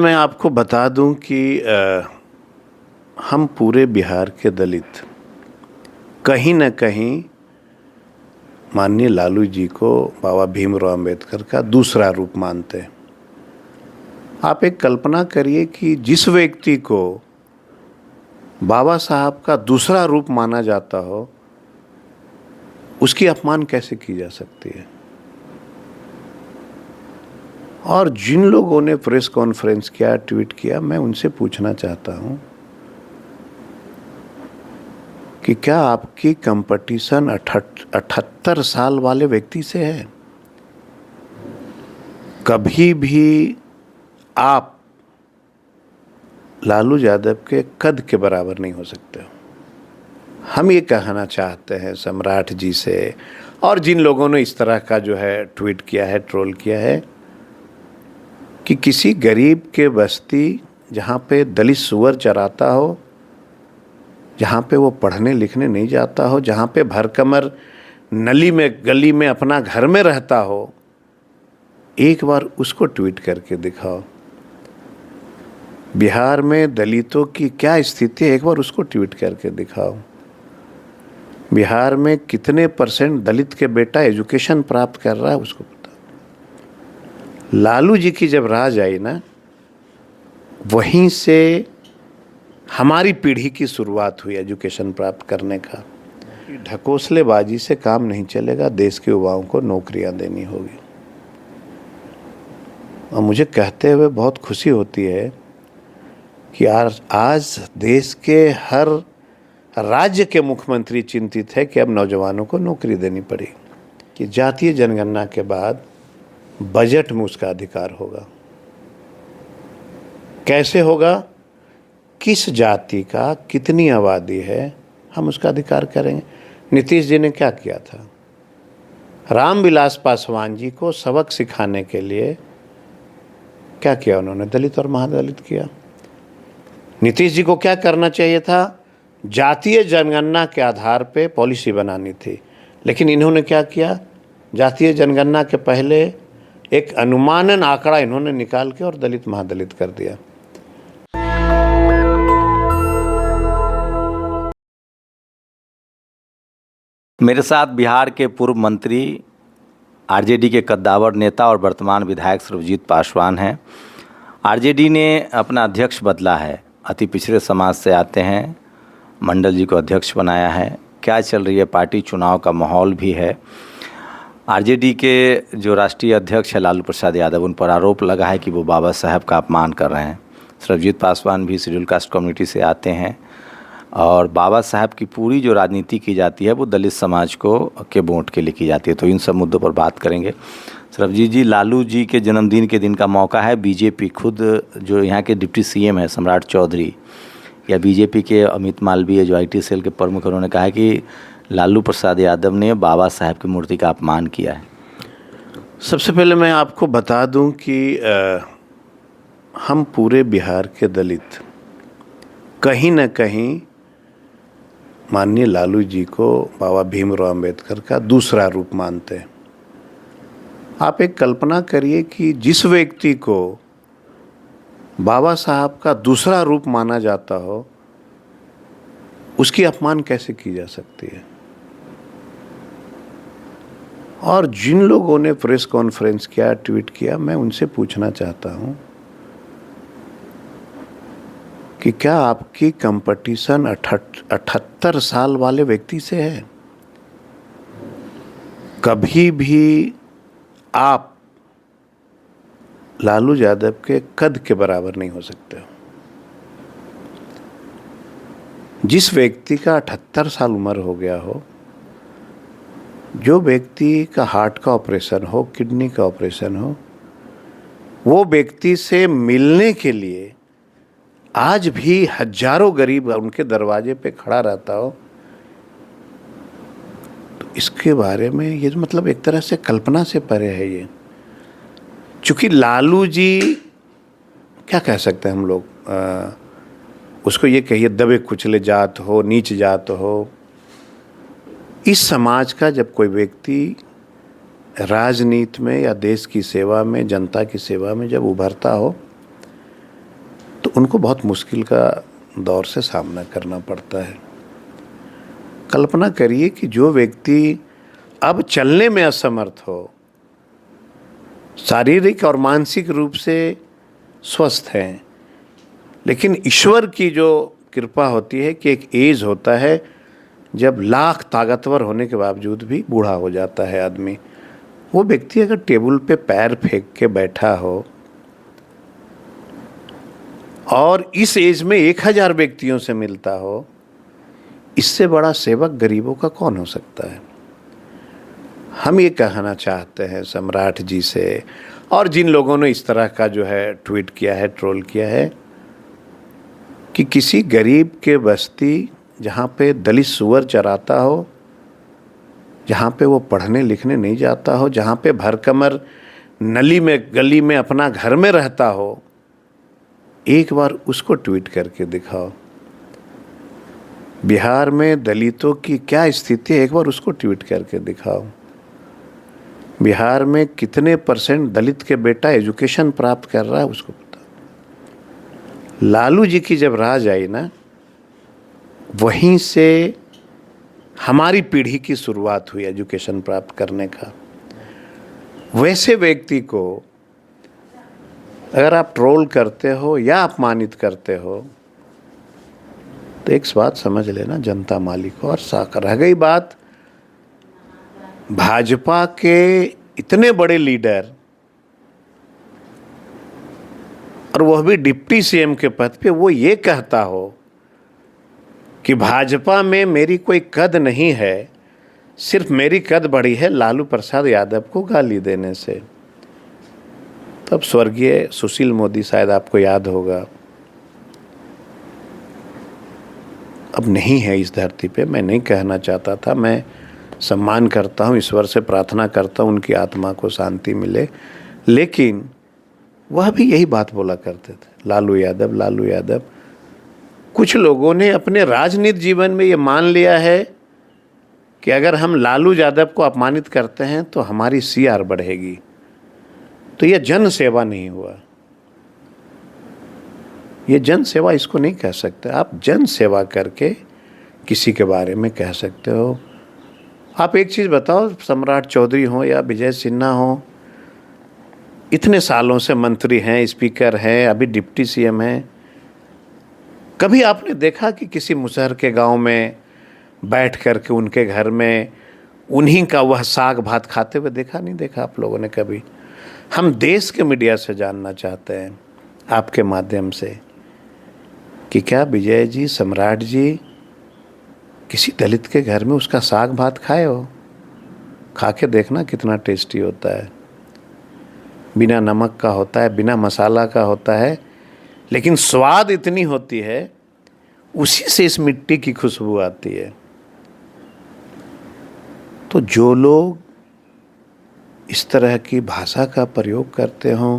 मैं आपको बता दूं कि हम पूरे बिहार के दलित कहीं न कहीं माननीय लालू जी को बाबा भीमराव अंबेडकर का दूसरा रूप मानते हैं। आप एक कल्पना करिए कि जिस व्यक्ति को बाबा साहब का दूसरा रूप माना जाता हो, उसकी अपमान कैसे की जा सकती है। और जिन लोगों ने प्रेस कॉन्फ्रेंस किया, ट्वीट किया, मैं उनसे पूछना चाहता हूं कि क्या आपकी कंपटीशन 78 साल वाले व्यक्ति से है? कभी भी आप लालू यादव के कद के बराबर नहीं हो सकते। हम ये कहना चाहते हैं सम्राट जी से और जिन लोगों ने इस तरह का जो है ट्वीट किया है, ट्रोल किया है, कि किसी गरीब के बस्ती जहाँ पे दलित सुअर चराता हो, जहाँ पे वो पढ़ने लिखने नहीं जाता हो, जहाँ पे भरकमर नली में गली में अपना घर में रहता हो, एक बार उसको ट्वीट करके दिखाओ। बिहार में दलितों की क्या स्थिति है, एक बार उसको ट्वीट करके दिखाओ। बिहार में कितने % दलित के बेटा एजुकेशन प्राप्त कर रहा है, उसको बताओ। लालू जी की जब राज आई ना, वहीं से हमारी पीढ़ी की शुरुआत हुई एजुकेशन प्राप्त करने का। ढकोसलेबाजी से काम नहीं चलेगा, देश के युवाओं को नौकरियां देनी होगी। और मुझे कहते हुए बहुत खुशी होती है कि आज देश के हर राज्य के मुख्यमंत्री चिंतित है कि अब नौजवानों को नौकरी देनी पड़ेगी, कि जातीय जनगणना के बाद बजट में उसका अधिकार होगा। कैसे होगा, किस जाति का कितनी आबादी है, हम उसका अधिकार करेंगे। नीतीश जी ने क्या किया था, रामविलास पासवान जी को सबक सिखाने के लिए क्या किया उन्होंने, दलित और महादलित किया। नीतीश जी को क्या करना चाहिए था, जातीय जनगणना के आधार पे पॉलिसी बनानी थी, लेकिन इन्होंने क्या किया, जातीय जनगणना के पहले एक अनुमानन आंकड़ा इन्होंने निकाल के और दलित महादलित कर दिया। मेरे साथ बिहार के पूर्व मंत्री, आरजेडी के कद्दावर नेता और वर्तमान विधायक सर्वजीत पासवान हैं। आरजेडी ने अपना अध्यक्ष बदला है, अति पिछड़े समाज से आते हैं, मंडल जी को अध्यक्ष बनाया है। क्या चल रही है पार्टी, चुनाव का माहौल भी है। आरजेडी के जो राष्ट्रीय अध्यक्ष है लालू प्रसाद यादव, उन पर आरोप लगा है कि वो बाबा साहब का अपमान कर रहे हैं। सर्वजीत पासवान भी शेड्यूल कास्ट कम्युनिटी से आते हैं और बाबा साहब की पूरी जो राजनीति की जाती है वो दलित समाज को के वोट के लिए की जाती है। तो इन सब मुद्दों पर बात करेंगे। सर्वजीत जी, लालू जी के जन्मदिन के दिन का मौका है, बीजेपी खुद जो यहाँ के डिप्टी सीएम है सम्राट चौधरी या बीजेपी के अमित मालवीय जो IT सेल के प्रमुख, उन्होंने कहा है कि लालू प्रसाद यादव ने बाबा साहब की मूर्ति का अपमान किया है। सबसे पहले मैं आपको बता दूं कि हम पूरे बिहार के दलित कहीं न कहीं माननीय लालू जी को बाबा भीमराव अंबेडकर का दूसरा रूप मानते हैं। आप एक कल्पना करिए कि जिस व्यक्ति को बाबा साहब का दूसरा रूप माना जाता हो, उसकी अपमान कैसे की जा सकती है। और जिन लोगों ने प्रेस कॉन्फ्रेंस किया, ट्वीट किया, मैं उनसे पूछना चाहता हूं कि क्या आपकी कंपटीशन 78 साल वाले व्यक्ति से है? कभी भी आप लालू यादव के कद के बराबर नहीं हो सकते। जिस व्यक्ति का 78 साल उम्र हो गया हो, जो व्यक्ति का हार्ट का ऑपरेशन हो, किडनी का ऑपरेशन हो, वो व्यक्ति से मिलने के लिए आज भी हजारों गरीब उनके दरवाजे पे खड़ा रहता हो, तो इसके बारे में ये मतलब एक तरह से कल्पना से परे है ये। चूंकि लालू जी, क्या कह सकते हैं हम लोग, उसको ये कहिए दबे कुचले जात हो, नीच जात हो। इस समाज का जब कोई व्यक्ति राजनीति में या देश की सेवा में, जनता की सेवा में जब उभरता हो, तो उनको बहुत मुश्किल का दौर से सामना करना पड़ता है। कल्पना करिए कि जो व्यक्ति अब चलने में असमर्थ हो, शारीरिक और मानसिक रूप से स्वस्थ हैं, लेकिन ईश्वर की जो कृपा होती है कि एक एज होता है जब लाख ताकतवर होने के बावजूद भी बूढ़ा हो जाता है आदमी। वो व्यक्ति अगर टेबल पे पैर फेंक के बैठा हो और इस एज में 1000 व्यक्तियों से मिलता हो, इससे बड़ा सेवक गरीबों का कौन हो सकता है। हम ये कहना चाहते हैं सम्राट जी से और जिन लोगों ने इस तरह का जो है ट्वीट किया है, ट्रोल किया है, कि किसी गरीब के बस्ती जहाँ पे दलित सुअर चराता हो, जहाँ पे वो पढ़ने लिखने नहीं जाता हो, जहाँ पे भरकमर नली में गली में अपना घर में रहता हो, एक बार उसको ट्वीट करके दिखाओ। बिहार में दलितों की क्या स्थिति है, एक बार उसको ट्वीट करके दिखाओ। बिहार में कितने % दलित के बेटा एजुकेशन प्राप्त कर रहा है, उसको पता। लालू जी की जब राज आई ना, वहीं से हमारी पीढ़ी की शुरुआत हुई एजुकेशन प्राप्त करने का। वैसे व्यक्ति को अगर आप ट्रोल करते हो या अपमानित करते हो तो एक बात समझ लेना, जनता मालिक हो। और रह गई बात भाजपा के इतने बड़े लीडर, और वह भी डिप्टी सीएम के पद पे, वो ये कहता हो कि भाजपा में मेरी कोई कद नहीं है, सिर्फ मेरी कद बढ़ी है लालू प्रसाद यादव को गाली देने से। तब स्वर्गीय सुशील मोदी, शायद आपको याद होगा, अब नहीं है इस धरती पे। मैं नहीं कहना चाहता था, मैं सम्मान करता हूँ, ईश्वर से प्रार्थना करता हूँ उनकी आत्मा को शांति मिले, लेकिन वह भी यही बात बोला करते थे, लालू यादव, लालू यादव। कुछ लोगों ने अपने राजनीतिक जीवन में ये मान लिया है कि अगर हम लालू यादव को अपमानित करते हैं तो हमारी CR बढ़ेगी। तो यह जन सेवा नहीं हुआ, ये जन सेवा इसको नहीं कह सकते। आप जन सेवा करके किसी के बारे में कह सकते हो। आप एक चीज़ बताओ, सम्राट चौधरी हो या विजय सिन्हा हो, इतने सालों से मंत्री हैं, स्पीकर हैं, अभी डिप्टी सीएम हैं, कभी आपने देखा कि किसी मुसहर के गांव में बैठ कर के उनके घर में उन्हीं का वह साग भात खाते हुए देखा? नहीं देखा आप लोगों ने कभी। हम देश के मीडिया से जानना चाहते हैं आपके माध्यम से कि क्या विजय जी, सम्राट जी किसी दलित के घर में उसका साग भात खाए हो? खा के देखना कितना टेस्टी होता है। बिना नमक का होता है, बिना मसाला का होता है, लेकिन स्वाद इतनी होती है, उसी से इस मिट्टी की खुशबू आती है। तो जो लोग इस तरह की भाषा का प्रयोग करते हों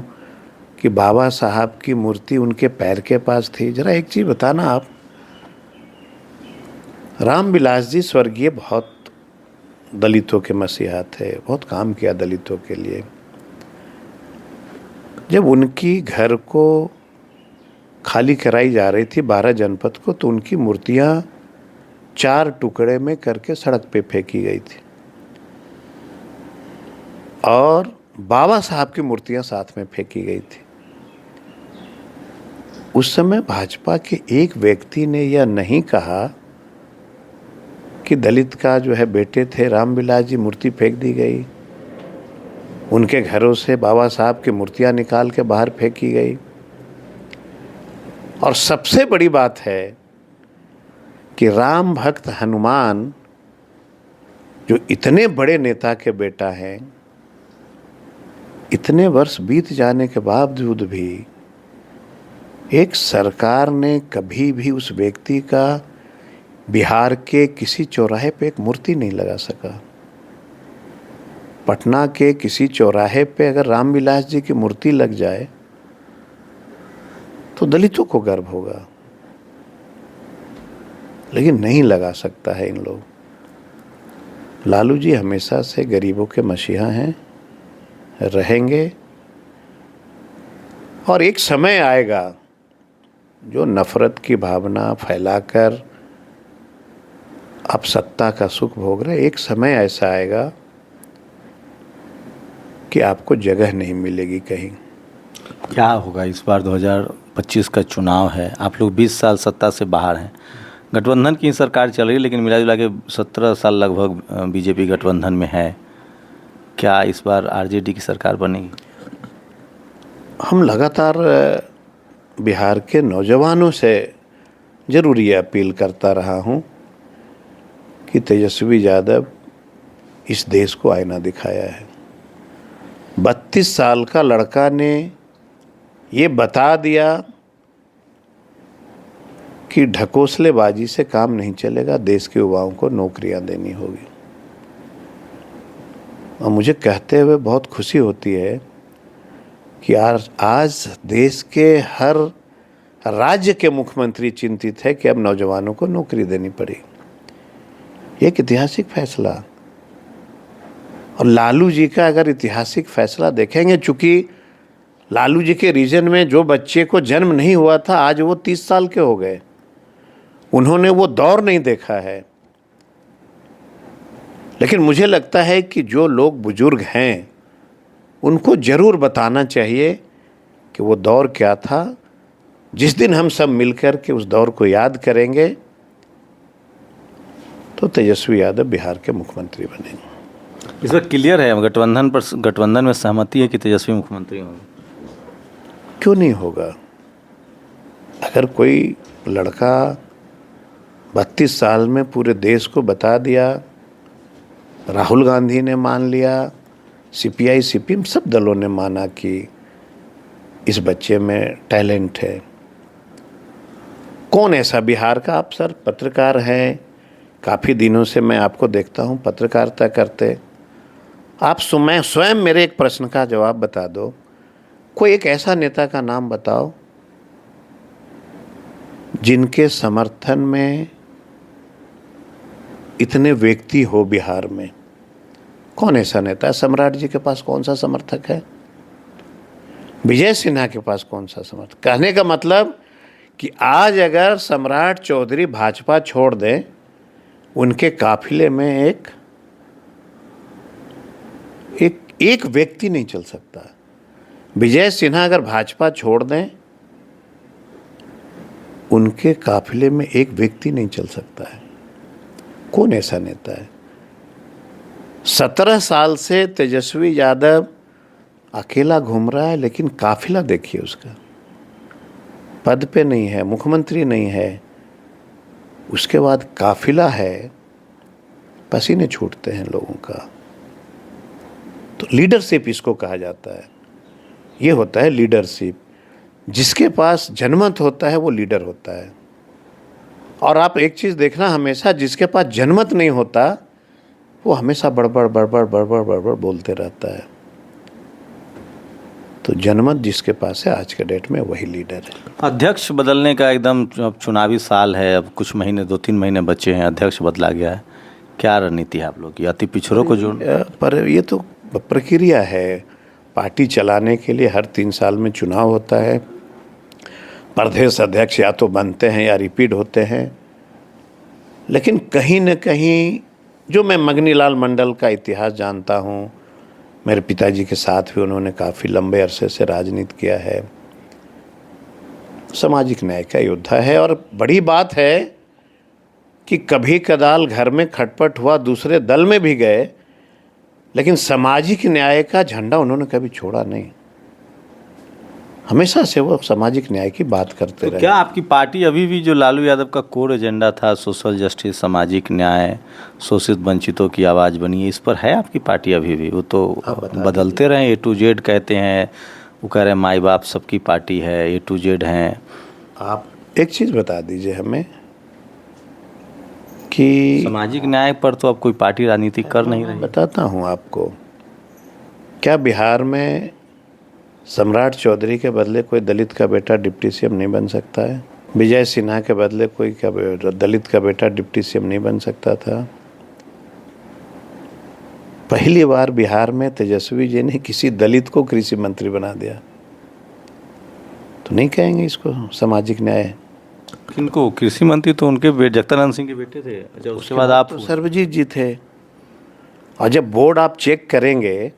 कि बाबा साहब की मूर्ति उनके पैर के पास थी, जरा एक चीज़ बताना आप, रामविलास जी स्वर्गीय बहुत दलितों के मसीहा थे, बहुत काम किया दलितों के लिए। जब उनकी घर को खाली कराई जा रही थी 12 जनपद को, तो उनकी मूर्तियां 4 टुकड़े में करके सड़क पे फेंकी गई थी और बाबा साहब की मूर्तियां साथ में फेंकी गई थी। उस समय भाजपा के एक व्यक्ति ने यह नहीं कहा कि दलित का जो है बेटे थे रामविलास जी, मूर्ति फेंक दी गई, उनके घरों से बाबा साहब की मूर्तियां निकाल के बाहर फेंकी गई। और सबसे बड़ी बात है कि राम भक्त हनुमान, जो इतने बड़े नेता के बेटा हैं, इतने वर्ष बीत जाने के बावजूद भी एक सरकार ने कभी भी उस व्यक्ति का बिहार के किसी चौराहे पे एक मूर्ति नहीं लगा सका। पटना के किसी चौराहे पे अगर रामविलास जी की मूर्ति लग जाए तो दलितों को गर्व होगा, लेकिन नहीं लगा सकता है इन लोग। लालू जी हमेशा से गरीबों के मसीहा हैं, रहेंगे, और एक समय आएगा जो नफरत की भावना फैलाकर आप सत्ता का सुख भोग रहे, एक समय ऐसा आएगा कि आपको जगह नहीं मिलेगी कहीं। क्या होगा इस बार 2025 का चुनाव है, आप लोग 20 साल सत्ता से बाहर हैं, गठबंधन की सरकार चल रही है, लेकिन मिला जुला के 17 साल लगभग बीजेपी गठबंधन में है। क्या इस बार आरजेडी की सरकार बनेगी? हम लगातार बिहार के नौजवानों से जरूर ये अपील करता रहा हूँ कि तेजस्वी यादव इस देश को आईना दिखाया है। 32 साल का लड़का ने ये बता दिया कि ढकोसलेबाजी से काम नहीं चलेगा, देश के युवाओं को नौकरियां देनी होगी। और मुझे कहते हुए बहुत खुशी होती है कि आज देश के हर राज्य के मुख्यमंत्री चिंतित है कि अब नौजवानों को नौकरी देनी पड़ेगी। एक ऐतिहासिक फैसला, और लालू जी का अगर ऐतिहासिक फैसला देखेंगे, चूंकि लालू जी के रीजन में जो बच्चे को जन्म नहीं हुआ था आज वो 30 साल के हो गए, उन्होंने वो दौर नहीं देखा है। लेकिन मुझे लगता है कि जो लोग बुजुर्ग हैं उनको जरूर बताना चाहिए कि वो दौर क्या था। जिस दिन हम सब मिलकर के उस दौर को याद करेंगे तो तेजस्वी यादव बिहार के मुख्यमंत्री बनेंगे। इस बार क्लियर है, गठबंधन में सहमति है कि तेजस्वी मुख्यमंत्री होंगे? क्यों नहीं होगा? अगर कोई लड़का 32 साल में पूरे देश को बता दिया, राहुल गांधी ने मान लिया, सीपीआई सीपीएम सब दलों ने माना कि इस बच्चे में टैलेंट है। कौन ऐसा बिहार का, आप सर पत्रकार हैं, काफ़ी दिनों से मैं आपको देखता हूं पत्रकारिता करते, आप स्वयं मेरे एक प्रश्न का जवाब बता दो। कोई एक ऐसा नेता का नाम बताओ जिनके समर्थन में इतने व्यक्ति हो बिहार में। कौन ऐसा नेता है? सम्राट जी के पास कौन सा समर्थक है? विजय सिन्हा के पास कौन सा समर्थक? कहने का मतलब कि आज अगर सम्राट चौधरी भाजपा छोड़ दें, उनके काफिले में एक व्यक्ति नहीं चल सकता। विजय सिन्हा अगर भाजपा छोड़ दें, उनके काफिले में एक व्यक्ति नहीं चल सकता है। कौन ऐसा नेता है? 17 साल से तेजस्वी यादव अकेला घूम रहा है, लेकिन काफिला देखिए उसका, पद पे नहीं है, मुख्यमंत्री नहीं है, उसके बाद काफिला है, पसीने छूटते हैं लोगों का। तो लीडरशिप इसको कहा जाता है। ये होता है लीडरशिप। जिसके पास जनमत होता है वो लीडर होता है। और आप एक चीज़ देखना, हमेशा जिसके पास जनमत नहीं होता वो हमेशा बड़बड़ बड़बड़ बड़बड़ बड़बड़ बोलते रहता है। तो जनमत जिसके पास है आज के डेट में वही लीडर है। अध्यक्ष बदलने का एकदम अब चुनावी साल है, अब कुछ महीने 2-3 महीने बचे हैं, अध्यक्ष बदला गया है, क्या रणनीति है आप लोग की अति पिछड़ों को जोड़? पर ये तो प्रक्रिया है। पार्टी चलाने के लिए हर 3 साल में चुनाव होता है। प्रदेश अध्यक्ष या तो बनते हैं या रिपीट होते हैं। लेकिन कहीं न कहीं जो मैं मगनीलाल मंडल का इतिहास जानता हूँ, मेरे पिताजी के साथ भी उन्होंने काफ़ी लंबे अरसे से राजनीति किया है, सामाजिक न्याय का योद्धा है। और बड़ी बात है कि कभी कदाल घर में खटपट हुआ, दूसरे दल में भी गए, लेकिन सामाजिक न्याय का झंडा उन्होंने कभी छोड़ा नहीं। हमेशा से वो सामाजिक न्याय की बात करते रहे। क्या आपकी पार्टी अभी भी जो लालू यादव का कोर एजेंडा था, सोशल जस्टिस, सामाजिक न्याय, शोषित वंचितों की आवाज़ बनी है, इस पर है आपकी पार्टी अभी भी? वो तो बदलते रहे, A to Z कहते हैं, वो कह रहे हैं माई बाप सबकी पार्टी है, A to Z हैं। आप एक चीज़ बता दीजिए हमें कि सामाजिक न्याय पर तो अब कोई पार्टी राजनीति कर नहीं रही। बताता हूँ आपको, क्या बिहार में सम्राट चौधरी के बदले कोई दलित का बेटा डिप्टी सीएम नहीं बन सकता है? विजय सिन्हा के बदले कोई दलित का बेटा डिप्टी सीएम नहीं बन सकता था? पहली बार बिहार में तेजस्वी जी ने किसी दलित को कृषि मंत्री बना दिया। तो नहीं कहेंगे इसको सामाजिक न्याय। किनको? कृषि मंत्री तो उनके जगदानंद सिंह के बेटे थे। अच्छा, उसके बाद आप तो सर्वजीत जी थे। और जब बोर्ड आप चेक करेंगे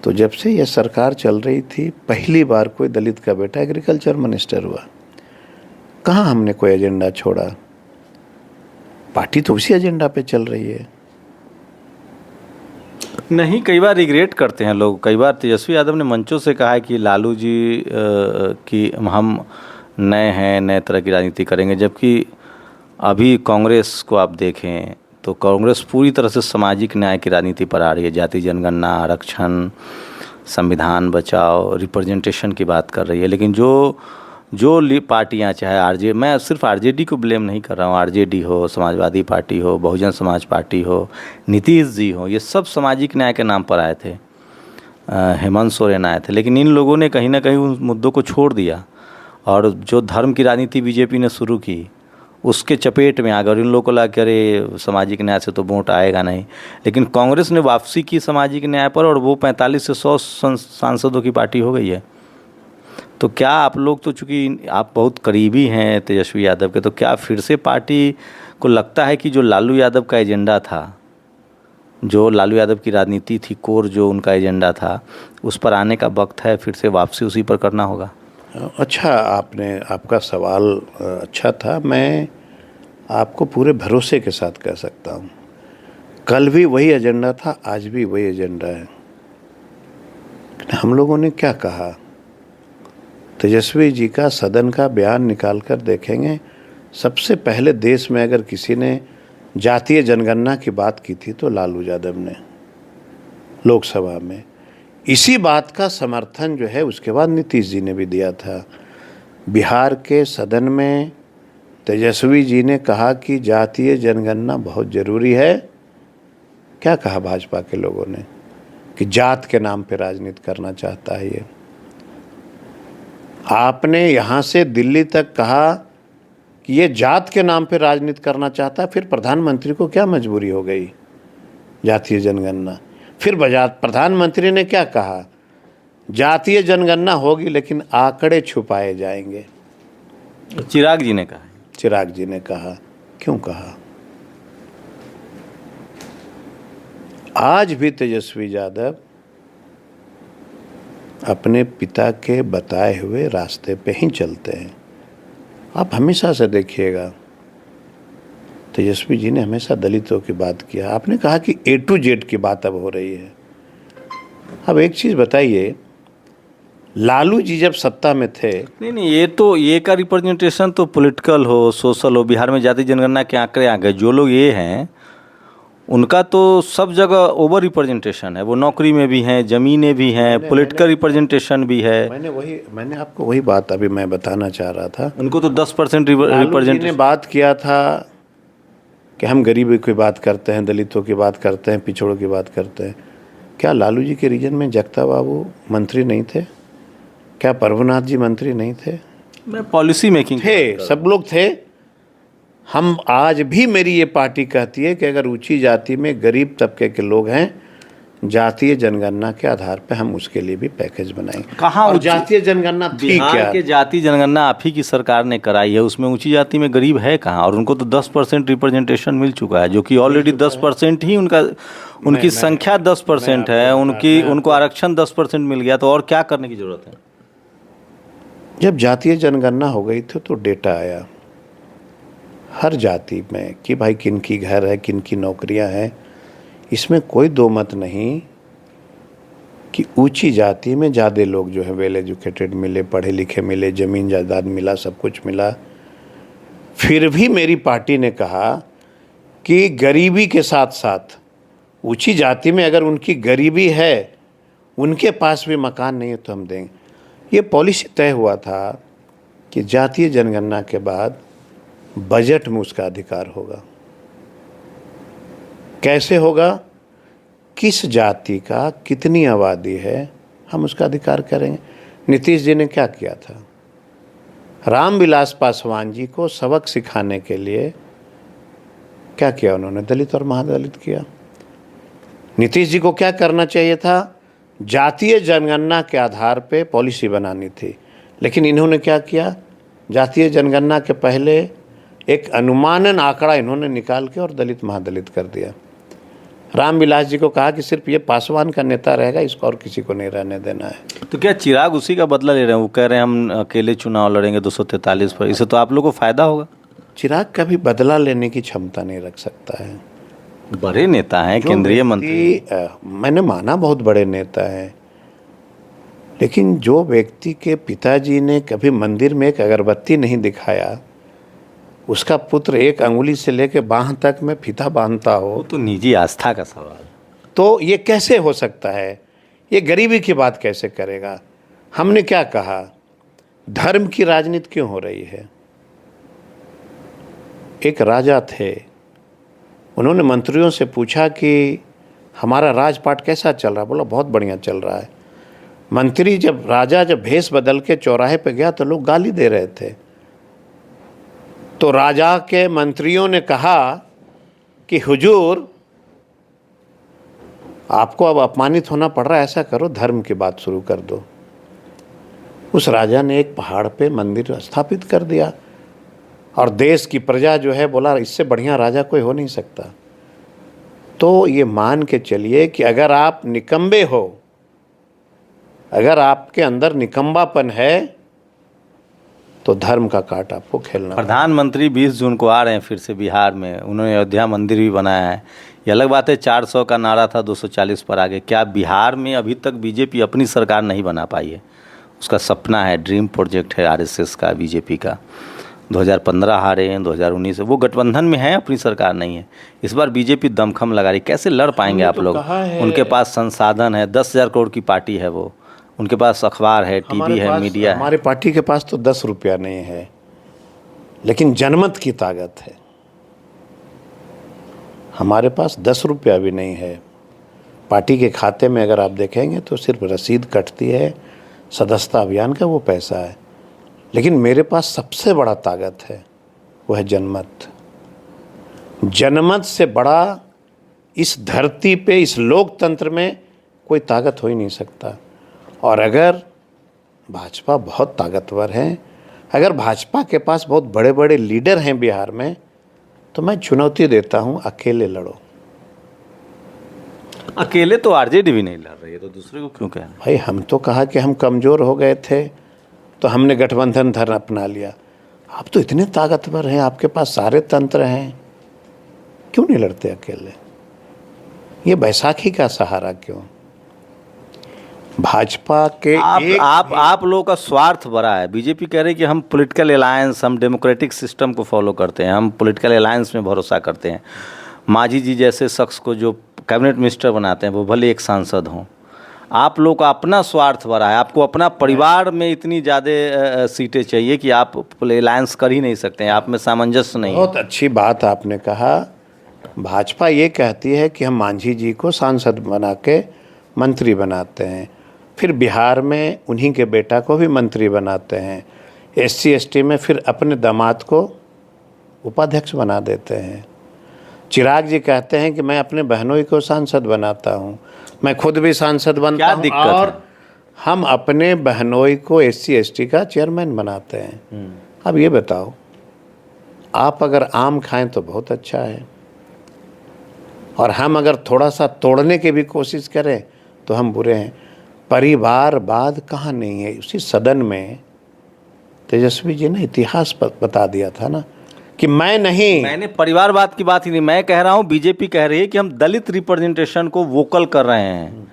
तो जब से यह सरकार चल रही थी पहली बार कोई दलित का बेटा एग्रीकल्चर मिनिस्टर हुआ। कहाँ हमने कोई एजेंडा छोड़ा, पार्टी तो उसी एजेंडा पे चल रही है। नहीं, कई बार रिग्रेट करते हैं लोग। कई बार तेजस्वी यादव ने मंचों से कहा है कि लालू जी की हम नए हैं, नए तरह की राजनीति करेंगे, जबकि अभी कांग्रेस को आप देखें तो कांग्रेस पूरी तरह से सामाजिक न्याय की राजनीति पर आ रही है। जाति जनगणना, आरक्षण, संविधान बचाओ, रिप्रेजेंटेशन की बात कर रही है। लेकिन जो पार्टियां, चाहे मैं सिर्फ आरजेडी को ब्लेम नहीं कर रहा हूँ, आरजेडी हो, समाजवादी पार्टी हो, बहुजन समाज पार्टी हो, नीतीश जी हो, ये सब सामाजिक न्याय के नाम पर आए थे। हेमंत सोरेन आए थे, लेकिन इन लोगों ने कहीं ना कहीं उन मुद्दों को छोड़ दिया और जो धर्म की राजनीति बीजेपी ने शुरू की उसके चपेट में आ गए। और इन लोगों को लगा कि अरे सामाजिक न्याय से तो वोट आएगा नहीं। लेकिन कांग्रेस ने वापसी की सामाजिक न्याय पर और वो 45 से 100 सांसदों की पार्टी हो गई है। तो क्या आप लोग, तो चूँकि आप बहुत करीबी हैं तेजस्वी यादव के, तो क्या फिर से पार्टी को लगता है कि जो लालू यादव का एजेंडा था, जो लालू यादव की राजनीति थी, कोर जो उनका एजेंडा था, उस पर आने का वक्त है, फिर से वापसी उसी पर करना होगा? अच्छा, आपका सवाल अच्छा था। मैं आपको पूरे भरोसे के साथ कह सकता हूँ, कल भी वही एजेंडा था, आज भी वही एजेंडा है। हम लोगों ने क्या कहा, तेजस्वी जी का सदन का बयान निकाल कर देखेंगे। सबसे पहले देश में अगर किसी ने जातीय जनगणना की बात की थी तो लालू यादव ने लोकसभा में। इसी बात का समर्थन जो है उसके बाद नीतीश जी ने भी दिया था। बिहार के सदन में तेजस्वी जी ने कहा कि जातीय जनगणना बहुत ज़रूरी है। क्या कहा भाजपा के लोगों ने कि जात के नाम पे राजनीति करना चाहता है ये। आपने यहाँ से दिल्ली तक कहा कि ये जात के नाम पे राजनीति करना चाहता है, फिर प्रधानमंत्री को क्या मजबूरी हो गई जातीय जनगणना? फिर प्रधानमंत्री ने क्या कहा, जातीय जनगणना होगी लेकिन आंकड़े छुपाए जाएंगे। चिराग जी ने कहा। चिराग जी ने कहा। क्यों कहा? आज भी तेजस्वी यादव अपने पिता के बताए हुए रास्ते पे ही चलते हैं। आप हमेशा से देखिएगा, तेजस्वी जी ने हमेशा दलितों की बात किया। आपने कहा कि A to Z की बात अब हो रही है। अब एक चीज़ बताइए, लालू जी जब सत्ता में थे, नहीं, ये का रिप्रेजेंटेशन तो पॉलिटिकल हो, सोशल हो। बिहार में जाति जनगणना के आंकड़े आ गए, जो लोग ये हैं उनका तो सब जगह ओवर रिप्रेजेंटेशन है। वो नौकरी में भी हैं, ज़मीनें भी हैं, पॉलिटिकल रिप्रेजेंटेशन भी है। मैंने आपको वही बात अभी मैं बताना चाह रहा था। उनको तो 10% लालू जी ने रिप्रेजेंटेशन। बात किया था कि हम गरीबी की बात करते हैं, दलितों की बात करते हैं, पिछड़ों की बात करते हैं। क्या लालू जी के रीजन में जगता बाबू मंत्री नहीं थे? क्या प्रभुनाथ जी मंत्री नहीं थे? मैं पॉलिसी मेकिंग थे, सब लोग थे। हम आज भी, मेरी ये पार्टी कहती है कि अगर ऊंची जाति में गरीब तबके के लोग हैं, जातीय जनगणना के आधार पर हम उसके लिए भी पैकेज बनाएंगे। कहाँ और जातीय जनगणना थी बिहार क्या? के जाति जनगणना आप ही की सरकार ने कराई है, उसमें ऊंची जाति में गरीब है कहाँ? और उनको तो 10% रिप्रेजेंटेशन मिल चुका है, जो कि ऑलरेडी 10% ही उनकी संख्या 10% है। उनको आरक्षण 10% मिल गया, तो और क्या करने की जरूरत है? जब जातीय जनगणना हो गई थी तो डेटा आया हर जाति में कि भाई किन की घर है, किन की नौकरियां हैं। इसमें कोई दो मत नहीं कि ऊंची जाति में ज़्यादा लोग जो है वेल एजुकेटेड मिले, पढ़े लिखे मिले, ज़मीन जायदाद मिला, सब कुछ मिला। फिर भी मेरी पार्टी ने कहा कि गरीबी के साथ साथ ऊंची जाति में अगर उनकी गरीबी है, उनके पास भी मकान नहीं है तो हम देंगे। ये पॉलिसी तय हुआ था कि जातीय जनगणना के बाद बजट में उसका अधिकार होगा। कैसे होगा? किस जाति का कितनी आबादी है, हम उसका अधिकार करेंगे। नीतीश जी ने क्या किया था? रामविलास पासवान जी को सबक सिखाने के लिए क्या किया उन्होंने? दलित और महादलित किया। नीतीश जी को क्या करना चाहिए था? जातीय जनगणना के आधार पे पॉलिसी बनानी थी, लेकिन इन्होंने क्या किया, जातीय जनगणना के पहले एक अनुमानन आंकड़ा इन्होंने निकाल के और दलित महादलित कर दिया। रामविलास जी को कहा कि सिर्फ ये पासवान का नेता रहेगा, इसको और किसी को नहीं रहने देना है। तो क्या चिराग उसी का बदला ले रहे हैं? वो कह रहे हैं हम अकेले चुनाव लड़ेंगे 243 पर, इससे तो आप लोगों को फायदा होगा। चिराग कभी बदला लेने की क्षमता नहीं रख सकता है। बड़े नेता हैं, केंद्रीय मंत्री। मैंने माना बहुत बड़े नेता हैं, लेकिन जो व्यक्ति के पिताजी ने कभी मंदिर में एक अगरबत्ती नहीं दिखाया, उसका पुत्र एक अंगुली से लेकर बाह तक में फीता बांधता हो, वो तो निजी आस्था का सवाल। तो ये कैसे हो सकता है? ये गरीबी की बात कैसे करेगा? हमने क्या कहा, धर्म की राजनीति क्यों हो रही है? एक राजा थे, उन्होंने मंत्रियों से पूछा कि हमारा राजपाट कैसा चल रहा है? बोला बहुत बढ़िया चल रहा है। मंत्री राजा जब भेष बदल के चौराहे पे गया तो लोग गाली दे रहे थे। तो राजा के मंत्रियों ने कहा कि हुजूर, आपको अब अपमानित होना पड़ रहा है, ऐसा करो धर्म की बात शुरू कर दो। उस राजा ने एक पहाड़ पे मंदिर स्थापित कर दिया और देश की प्रजा जो है बोला इससे बढ़िया राजा कोई हो नहीं सकता। तो ये मान के चलिए कि अगर आप निकम्बे हो, अगर आपके अंदर निकम्बापन है, तो धर्म का काट आपको खेलना। प्रधानमंत्री 20 जून को आ रहे हैं फिर से बिहार में, उन्होंने अयोध्या मंदिर भी बनाया है। ये अलग बात है 400 का नारा था, 240 पर आगे। क्या बिहार में अभी तक बीजेपी अपनी सरकार नहीं बना पाई है? उसका सपना है, ड्रीम प्रोजेक्ट है आरएसएस का, बीजेपी का। 2015 हारे हैं, 2019 वो गठबंधन में है, अपनी सरकार नहीं है। इस बार बीजेपी दमखम लगा रही, कैसे लड़ पाएंगे आप लोग? उनके पास संसाधन है, 10,000 करोड़ की पार्टी है वो, उनके पास अखबार है, टीवी है, मीडिया है। हमारे पार्टी के पास तो 10 रुपया नहीं है, लेकिन जनमत की ताकत है। हमारे पास 10 रुपया भी नहीं है। पार्टी के खाते में अगर आप देखेंगे तो सिर्फ रसीद कटती है, सदस्यता अभियान का वो पैसा है। लेकिन मेरे पास सबसे बड़ा ताकत है, वो है जनमत। जनमत से बड़ा इस धरती पे, इस लोकतंत्र में कोई ताकत हो ही नहीं सकता। और अगर भाजपा बहुत ताकतवर है, अगर भाजपा के पास बहुत बड़े बड़े लीडर हैं बिहार में, तो मैं चुनौती देता हूं, अकेले लड़ो। अकेले तो आरजेडी भी नहीं लड़ रही है, तो दूसरे को क्यों कहना? भाई हम तो कहा कि हम कमज़ोर हो गए थे तो हमने गठबंधन धर्म अपना लिया। आप तो इतने ताकतवर हैं, आपके पास सारे तंत्र हैं, क्यों नहीं लड़ते अकेले? ये बैसाखी का सहारा क्यों? भाजपा के आप लोगों का स्वार्थ बड़ा है। बीजेपी कह रही है कि हम पॉलिटिकल अलायंस, हम डेमोक्रेटिक सिस्टम को फॉलो करते हैं, हम पॉलिटिकल अलायंस में भरोसा करते हैं। मांझी जी जैसे शख्स को जो कैबिनेट मिनिस्टर बनाते हैं वो भले एक सांसद हों। आप लोग का अपना स्वार्थ बड़ा है, आपको अपना परिवार में इतनी ज़्यादा सीटें चाहिए कि आप अलायंस कर ही नहीं सकते हैं, आप में सामंजस्य नहीं है। बहुत अच्छी बात आपने कहा। भाजपा ये कहती है कि हम मांझी जी को सांसद बना के मंत्री बनाते हैं, फिर बिहार में उन्हीं के बेटा को भी मंत्री बनाते हैं, SC ST में फिर अपने दामाद को उपाध्यक्ष बना देते हैं। चिराग जी कहते हैं कि मैं अपने बहनोई को सांसद बनाता हूं, मैं खुद भी सांसद बनता हूं, दिक्कत है? और हम अपने बहनोई को SC ST का चेयरमैन बनाते हैं। अब ये बताओ, आप अगर आम खाएं तो बहुत अच्छा है, और हम अगर थोड़ा सा तोड़ने की भी कोशिश करें तो हम बुरे हैं। परिवारवाद कहाँ नहीं है? उसी सदन में तेजस्वी जी ने इतिहास बता दिया था ना कि मैंने परिवारवाद की बात ही नहीं, मैं कह रहा हूँ बीजेपी कह रही है कि हम दलित रिप्रेजेंटेशन को वोकल कर रहे हैं।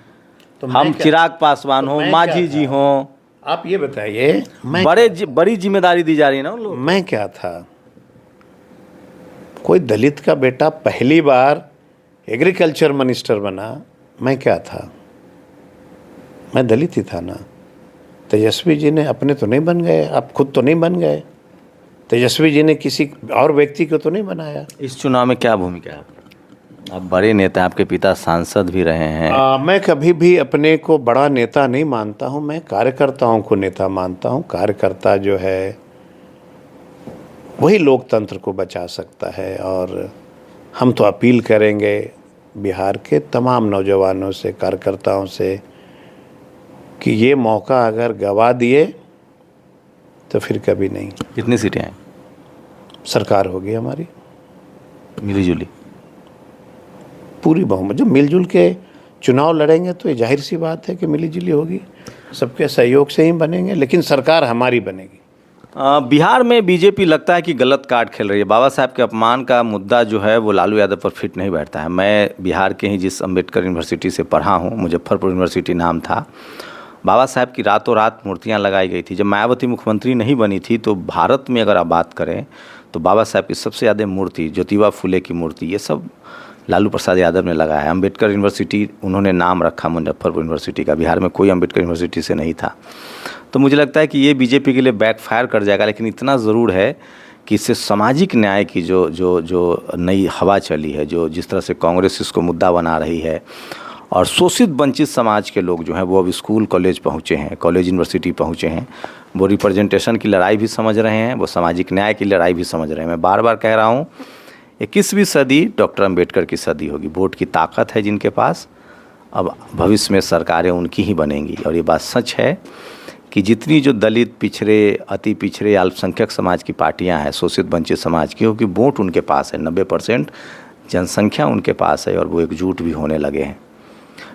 तो हम चिराग पासवान हो, मांझी जी हो, आप ये बताइए, बड़ी जिम्मेदारी दी जा रही है ना उन लोग। मैं क्या था? कोई दलित का बेटा पहली बार एग्रीकल्चर मिनिस्टर बना, मैं क्या था? मैं दलित ही था ना। तेजस्वी जी ने अपने तो नहीं बन गए, आप खुद तो नहीं बन गए, तेजस्वी जी ने किसी और व्यक्ति को तो नहीं बनाया। इस चुनाव में क्या भूमिका है? आप बड़े नेता, आपके पिता सांसद भी रहे हैं। मैं कभी भी अपने को बड़ा नेता नहीं मानता हूं, मैं कार्यकर्ताओं को नेता मानता हूं। कार्यकर्ता जो है वही लोकतंत्र को बचा सकता है, और हम तो अपील करेंगे बिहार के तमाम नौजवानों से, कार्यकर्ताओं से कि ये मौका अगर गवा दिए तो फिर कभी नहीं। कितनी सीटें हैं? सरकार होगी हमारी मिलीजुली। पूरी बहुमत। जब मिलजुल के चुनाव लड़ेंगे तो ये जाहिर सी बात है कि मिलीजुली होगी, सबके सहयोग से ही बनेंगे, लेकिन सरकार हमारी बनेगी। बिहार में बीजेपी लगता है कि गलत कार्ड खेल रही है। बाबा साहब के अपमान का मुद्दा जो है वो लालू यादव पर फिट नहीं बैठता है। मैं बिहार के ही जिस अम्बेडकर यूनिवर्सिटी से पढ़ा हूँ, मुजफ्फरपुर यूनिवर्सिटी नाम था, बाबा साहब की रातों रात मूर्तियाँ लगाई गई थी। जब मायावती मुख्यमंत्री नहीं बनी थी तो भारत में अगर आप बात करें तो बाबा साहब की सबसे ज़्यादा मूर्ति, ज्योतिबा फुले की मूर्ति, ये सब लालू प्रसाद यादव ने लगाया है। अम्बेडकर यूनिवर्सिटी उन्होंने नाम रखा मुजफ्फरपुर यूनिवर्सिटी का, बिहार में कोई अम्बेडकर यूनिवर्सिटी से नहीं था। तो मुझे लगता है कि ये बीजेपी के लिए बैकफायर कर जाएगा, लेकिन इतना ज़रूर है कि इससे सामाजिक न्याय की जो नई हवा चली है, जो जिस तरह से कांग्रेस इसको मुद्दा बना रही है, और शोषित वंचित समाज के लोग जो हैं वो अब स्कूल कॉलेज पहुँचे हैं, कॉलेज यूनिवर्सिटी पहुँचे हैं, वो रिप्रेजेंटेशन की लड़ाई भी समझ रहे हैं, वो सामाजिक न्याय की लड़ाई भी समझ रहे हैं। मैं बार बार कह रहा हूँ 21वीं सदी डॉक्टर अंबेडकर की सदी होगी। वोट की ताकत है जिनके पास, अब भविष्य में सरकारें उनकी ही बनेंगी। और ये बात सच है कि जितनी जो दलित, पिछड़े, अति पिछड़े, अल्पसंख्यक समाज की पार्टियां हैं, शोषित वंचित समाज की, क्योंकि वोट उनके पास है, 90% जनसंख्या उनके पास है और वो एकजुट भी होने लगे हैं।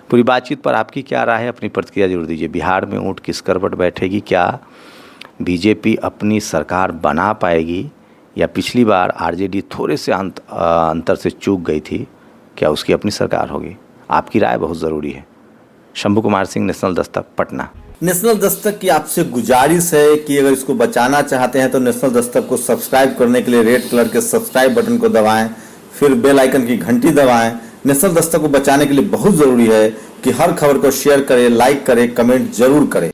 पूरी बातचीत पर आपकी क्या राय है? अपनी प्रतिक्रिया जरूर दीजिए। बिहार में ऊँट किस करवट बैठेगी? क्या बीजेपी अपनी सरकार बना पाएगी, या पिछली बार आरजेडी थोड़े से अंतर से चूक गई थी, क्या उसकी अपनी सरकार होगी? आपकी राय बहुत ज़रूरी है। शंभू कुमार सिंह, नेशनल दस्तक, पटना। नेशनल दस्तक की आपसे गुजारिश है कि अगर इसको बचाना चाहते हैं तो नेशनल दस्तक को सब्सक्राइब करने के लिए रेड कलर के सब्सक्राइब बटन को दबाएं, फिर बेल आइकन की घंटी दबाएं। नेशनल दस्तक को बचाने के लिए बहुत ज़रूरी है कि हर खबर को शेयर करें, लाइक करें, कमेंट जरूर करें।